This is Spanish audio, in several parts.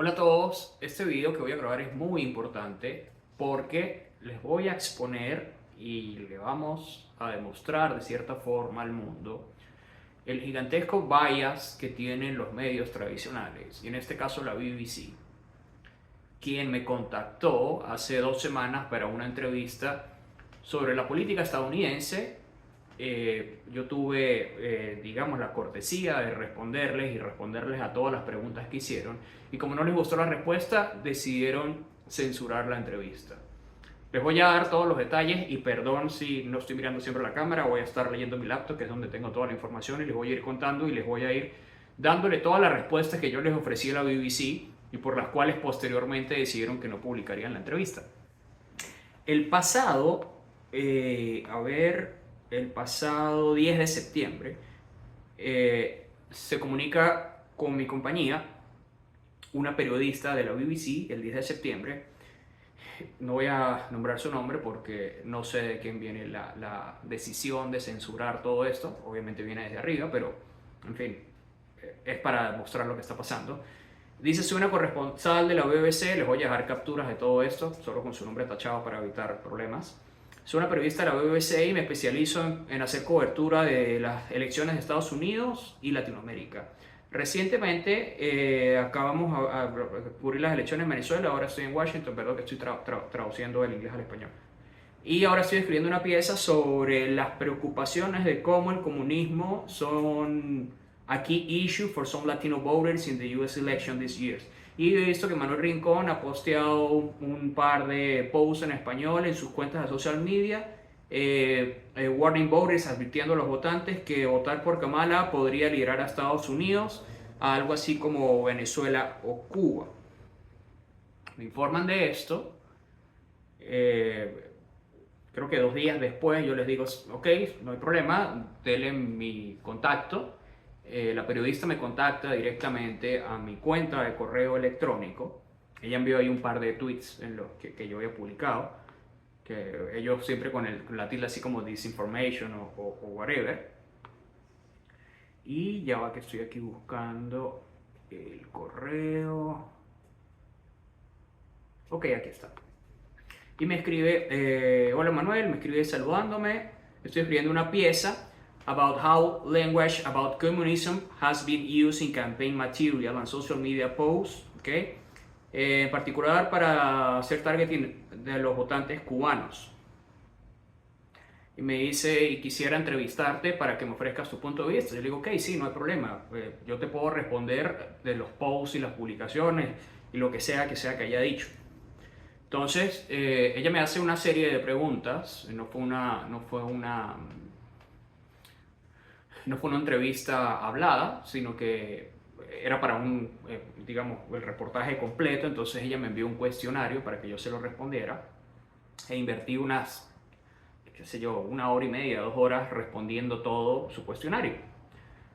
Hola a todos, este video que voy a grabar es muy importante porque les voy a exponer y le vamos a demostrar de cierta forma al mundo el gigantesco bias que tienen los medios tradicionales, y en este caso la BBC, quien me contactó hace 2 semanas para una entrevista sobre la política estadounidense. Yo tuve, digamos, la cortesía de responderles a todas las preguntas que hicieron, y como no les gustó la respuesta, decidieron censurar la entrevista. Les voy a dar todos los detalles y perdón si no estoy mirando siempre la cámara, voy a estar leyendo mi laptop, que es donde tengo toda la información, y les voy a ir contando y les voy a ir dándole todas las respuestas que yo les ofrecí a la BBC y por las cuales posteriormente decidieron que no publicarían la entrevista. El pasado, el pasado 10 de septiembre, se comunica con mi compañía una periodista de la BBC el 10 de septiembre. No voy a nombrar su nombre porque no sé de quién viene la decisión de censurar todo esto. Obviamente viene desde arriba, pero en fin, es para demostrar lo que está pasando. Dice: soy una corresponsal de la BBC, les voy a dejar capturas de todo esto, solo con su nombre tachado para evitar problemas. Soy una periodista de la BBC y me especializo en hacer cobertura de las elecciones de Estados Unidos y Latinoamérica. Recientemente acabamos a cubrir las elecciones en Venezuela, ahora estoy en Washington, perdón que estoy traduciendo del inglés al español. Y ahora estoy escribiendo una pieza sobre las preocupaciones de cómo el comunismo son a key issue for some Latino voters in the US election this year. Y he visto que Manuel Rincón ha posteado un par de posts en español en sus cuentas de social media, warning voters, advirtiendo a los votantes que votar por Kamala podría liderar a Estados Unidos a algo así como Venezuela o Cuba. Me informan de esto. Creo que 2 días después yo les digo: ok, no hay problema, denle mi contacto. La periodista me contacta directamente a mi cuenta de correo electrónico. Ella envió ahí un par de tweets en los que yo había publicado, que ellos siempre con la tilde así como disinformation o whatever. Y ya va que estoy aquí buscando el correo. Ok, aquí está. Y me escribe: hola Manuel, me escribe saludándome. Estoy escribiendo una pieza about how language about communism has been used in campaign material and social media posts, ¿okay? En particular para hacer targeting de los votantes cubanos. Y me dice: y quisiera entrevistarte para que me ofrezcas tu punto de vista. Yo le digo: ok, sí, no hay problema. Yo te puedo responder de los posts y las publicaciones y lo que sea que haya dicho. Entonces, ella me hace una serie de preguntas. No fue una entrevista hablada, sino que era para digamos, el reportaje completo. Entonces ella me envió un cuestionario para que yo se lo respondiera, e invertí unas, qué sé yo, 1 hora y media, 2 horas respondiendo todo su cuestionario.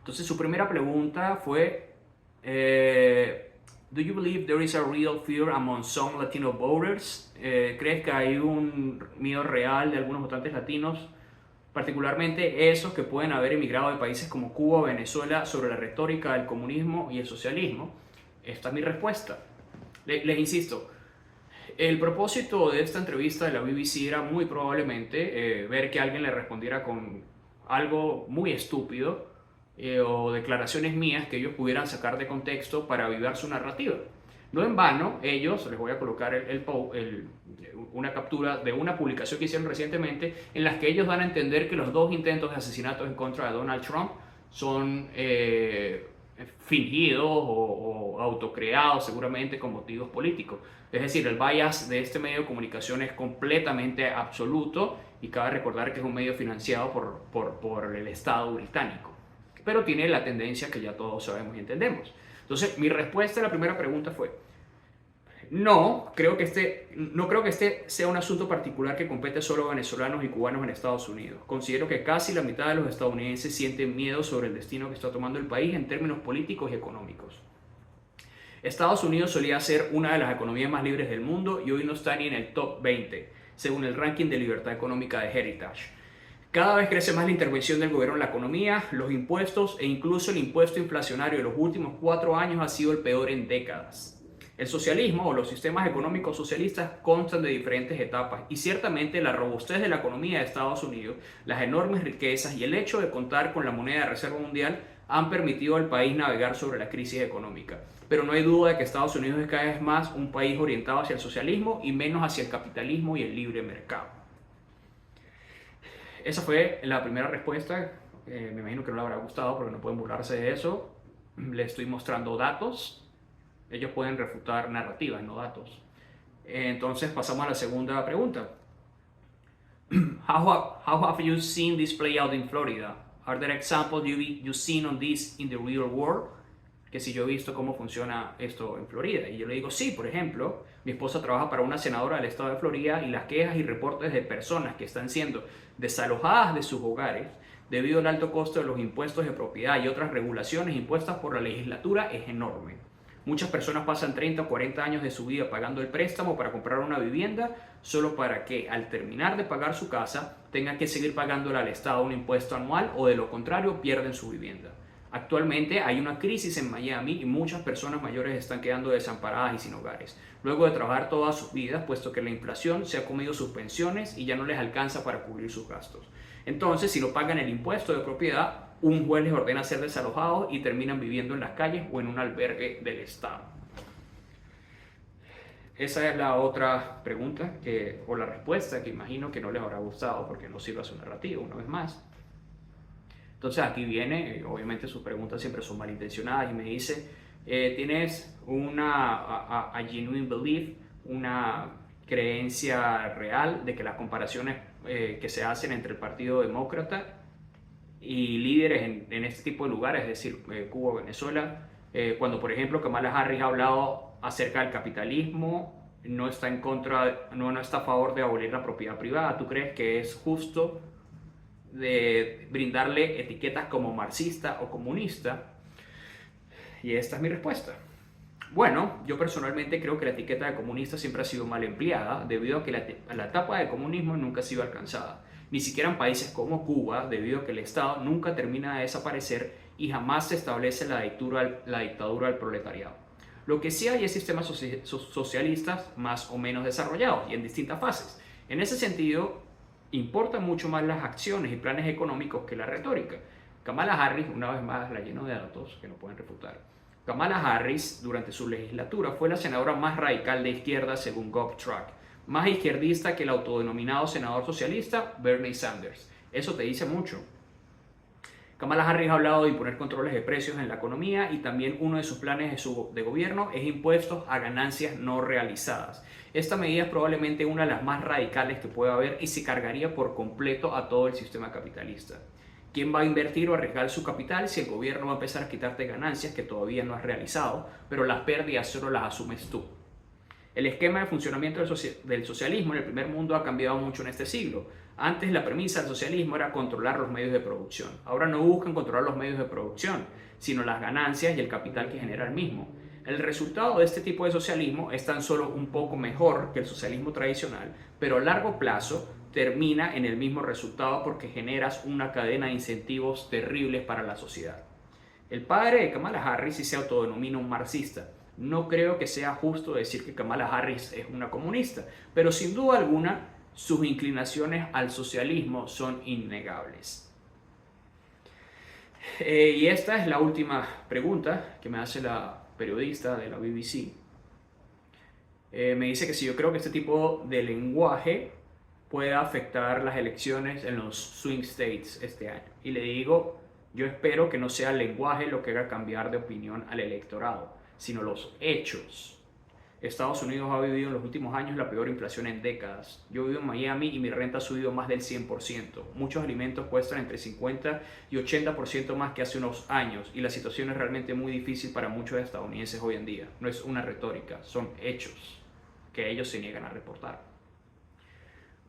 Entonces su primera pregunta fue: ¿do you believe there is a real fear among some Latino voters? ¿Crees que hay un miedo real de algunos votantes latinos, particularmente esos que pueden haber emigrado de países como Cuba o Venezuela, sobre la retórica del comunismo y el socialismo? Esta es mi respuesta. Les insisto, el propósito de esta entrevista de la BBC era muy probablemente ver que alguien le respondiera con algo muy estúpido, o declaraciones mías que ellos pudieran sacar de contexto para avivar su narrativa. No en vano, ellos, les voy a colocar una captura de una publicación que hicieron recientemente, en las que ellos dan a entender que los 2 intentos de asesinato en contra de Donald Trump son fingidos o autocreados, seguramente con motivos políticos. Es decir, el bias de este medio de comunicación es completamente absoluto, y cabe recordar que es un medio financiado por el Estado británico, pero tiene la tendencia que ya todos sabemos y entendemos. Entonces, mi respuesta a la primera pregunta fue: no creo que este sea un asunto particular que compete solo a venezolanos y cubanos en Estados Unidos. Considero que casi la mitad de los estadounidenses sienten miedo sobre el destino que está tomando el país en términos políticos y económicos. Estados Unidos solía ser una de las economías más libres del mundo y hoy no está ni en el top 20, según el ranking de libertad económica de Heritage. Cada vez crece más la intervención del gobierno en la economía, los impuestos, e incluso el impuesto inflacionario de los últimos 4 años ha sido el peor en décadas. El socialismo o los sistemas económicos socialistas constan de diferentes etapas y ciertamente la robustez de la economía de Estados Unidos, las enormes riquezas y el hecho de contar con la moneda de reserva mundial han permitido al país navegar sobre la crisis económica. Pero no hay duda de que Estados Unidos es cada vez más un país orientado hacia el socialismo y menos hacia el capitalismo y el libre mercado. Esa fue la primera respuesta. Me imagino que no le habrá gustado porque no pueden burlarse de eso. Le estoy mostrando datos. Ellos pueden refutar narrativas, no datos. Entonces pasamos a la segunda pregunta. How have you seen this play out in Florida? Are there examples you've seen on this in the real world? Que si yo he visto cómo funciona esto en Florida. Y yo le digo, sí, por ejemplo, mi esposa trabaja para una senadora del estado de Florida y las quejas y reportes de personas que están siendo desalojadas de sus hogares debido al alto costo de los impuestos de propiedad y otras regulaciones impuestas por la legislatura es enorme. Muchas personas pasan 30 o 40 años de su vida pagando el préstamo para comprar una vivienda solo para que al terminar de pagar su casa tengan que seguir pagándole al Estado un impuesto anual o de lo contrario pierden su vivienda. Actualmente hay una crisis en Miami y muchas personas mayores están quedando desamparadas y sin hogares, luego de trabajar todas sus vidas, puesto que la inflación se ha comido sus pensiones y ya no les alcanza para cubrir sus gastos. Entonces, si no pagan el impuesto de propiedad, un juez les ordena ser desalojados y terminan viviendo en las calles o en un albergue del Estado. Esa es la otra pregunta o la respuesta que imagino que no les habrá gustado porque no sirve a su narrativa, una vez más. Entonces aquí viene, obviamente sus preguntas siempre son malintencionadas y me dice, ¿tienes a genuine belief, una creencia real de que las comparaciones que se hacen entre el Partido Demócrata y líderes en este tipo de lugares, es decir, Cuba, Venezuela, cuando por ejemplo Kamala Harris ha hablado acerca del capitalismo, no está en contra, no está a favor de abolir la propiedad privada? ¿Tú crees que es justo de brindarle etiquetas como marxista o comunista? Y esta es mi respuesta. Bueno, yo personalmente creo que la etiqueta de comunista siempre ha sido mal empleada debido a que la etapa de comunismo nunca ha sido alcanzada, ni siquiera en países como Cuba, debido a que el Estado nunca termina de desaparecer y jamás se establece la dictadura del proletariado. Lo que sí hay es sistemas socialistas más o menos desarrollados y en distintas fases. En ese sentido, importan mucho más las acciones y planes económicos que la retórica. Kamala Harris, una vez más la lleno de datos que no pueden refutar. Kamala Harris, durante su legislatura, fue la senadora más radical de izquierda según GovTrack, más izquierdista que el autodenominado senador socialista Bernie Sanders. Eso te dice mucho. Kamala Harris ha hablado de imponer controles de precios en la economía y también uno de sus planes de gobierno es impuestos a ganancias no realizadas. Esta medida es probablemente una de las más radicales que pueda haber y se cargaría por completo a todo el sistema capitalista. ¿Quién va a invertir o arriesgar su capital si el gobierno va a empezar a quitarte ganancias que todavía no has realizado, pero las pérdidas solo las asumes tú? El esquema de funcionamiento del socialismo en el primer mundo ha cambiado mucho en este siglo. Antes la premisa del socialismo era controlar los medios de producción. Ahora no buscan controlar los medios de producción, sino las ganancias y el capital que genera el mismo. El resultado de este tipo de socialismo es tan solo un poco mejor que el socialismo tradicional, pero a largo plazo termina en el mismo resultado porque generas una cadena de incentivos terribles para la sociedad. El padre de Kamala Harris sí se autodenomina un marxista. No creo que sea justo decir que Kamala Harris es una comunista, pero sin duda alguna sus inclinaciones al socialismo son innegables. Y esta es la última pregunta que me hace la periodista de la BBC. Me dice que si yo creo que este tipo de lenguaje pueda afectar las elecciones en los swing states este año. Y le digo, yo espero que no sea el lenguaje lo que haga cambiar de opinión al electorado, sino los hechos. Estados Unidos ha vivido en los últimos años la peor inflación en décadas. Yo vivo en Miami y mi renta ha subido más del 100%. Muchos alimentos cuestan entre 50 y 80% más que hace unos años y la situación es realmente muy difícil para muchos estadounidenses hoy en día. No es una retórica, son hechos que ellos se niegan a reportar.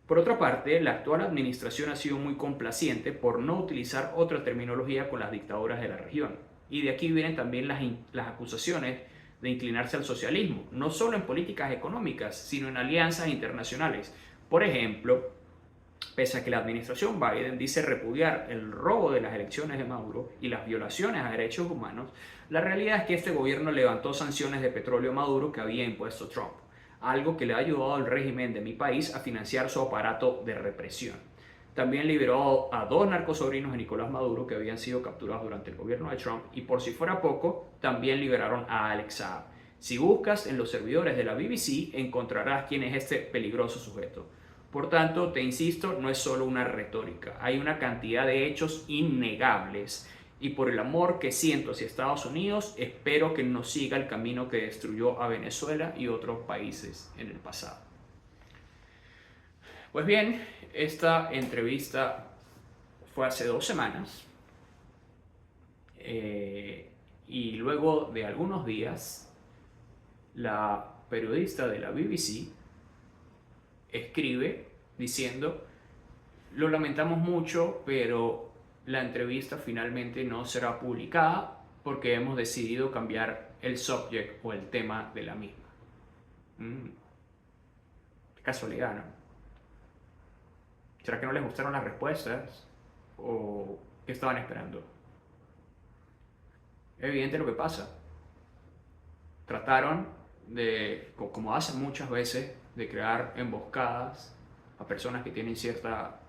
Por otra parte, la actual administración ha sido muy complaciente por no utilizar otra terminología con las dictaduras de la región. Y de aquí vienen también las acusaciones de inclinarse al socialismo, no solo en políticas económicas, sino en alianzas internacionales. Por ejemplo, Pese a que la administración Biden dice repudiar el robo de las elecciones de Maduro y las violaciones a derechos humanos, la realidad es que este gobierno levantó sanciones de petróleo a Maduro que había impuesto Trump, algo que le ha ayudado al régimen de mi país a financiar su aparato de represión. También liberó a 2 narcosobrinos de Nicolás Maduro que habían sido capturados durante el gobierno de Trump y, por si fuera poco, también liberaron a Alex Saab. Si buscas en los servidores de la BBC encontrarás quién es este peligroso sujeto. Por tanto, te insisto, no es solo una retórica, hay una cantidad de hechos innegables y por el amor que siento hacia Estados Unidos, espero que no siga el camino que destruyó a Venezuela y otros países en el pasado. Pues bien, esta entrevista fue hace 2 semanas y luego de algunos días, la periodista de la BBC escribe diciendo: lo lamentamos mucho, pero la entrevista finalmente no será publicada porque hemos decidido cambiar el subject o el tema de la misma. Qué casualidad, ¿no? ¿Será que no les gustaron las respuestas? ¿O qué estaban esperando? Es evidente lo que pasa. Trataron de, como hacen muchas veces, de crear emboscadas a personas que tienen cierta,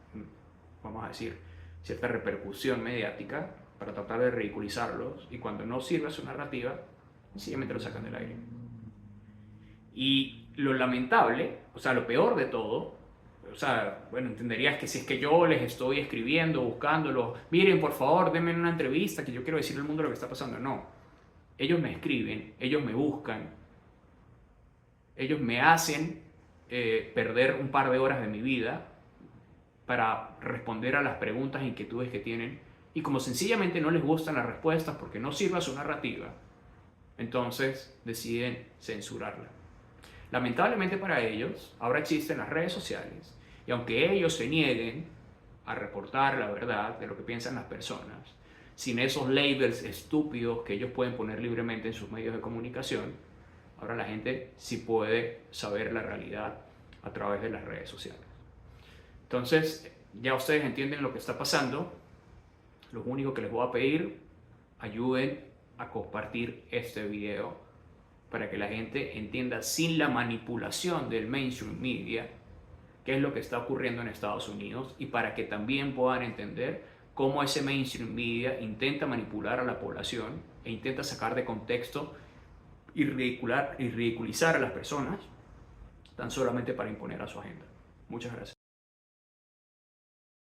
vamos a decir, cierta repercusión mediática para tratar de ridiculizarlos, y cuando no sirve su narrativa, simplemente lo sacan del aire. Y lo lamentable, o sea, lo peor de todo, o sea, bueno, entenderías que si es que yo les estoy escribiendo, buscándolo, miren, por favor, denme una entrevista que yo quiero decirle al mundo lo que está pasando. No, ellos me escriben, ellos me buscan, ellos me hacen perder un par de horas de mi vida para responder a las preguntas e inquietudes que tienen, y como sencillamente no les gustan las respuestas porque no sirve su narrativa, entonces deciden censurarla. Lamentablemente para ellos, ahora existen las redes sociales, y aunque ellos se nieguen a reportar la verdad de lo que piensan las personas, sin esos labels estúpidos que ellos pueden poner libremente en sus medios de comunicación, ahora la gente sí puede saber la realidad a través de las redes sociales. Entonces, ya ustedes entienden lo que está pasando. Lo único que les voy a pedir, ayuden a compartir este video para que la gente entienda, sin la manipulación del mainstream media, qué es lo que está ocurriendo en Estados Unidos, y para que también puedan entender cómo ese mainstream media intenta manipular a la población e intenta sacar de contexto y ridiculizar a las personas tan solamente para imponer a su agenda. Muchas gracias.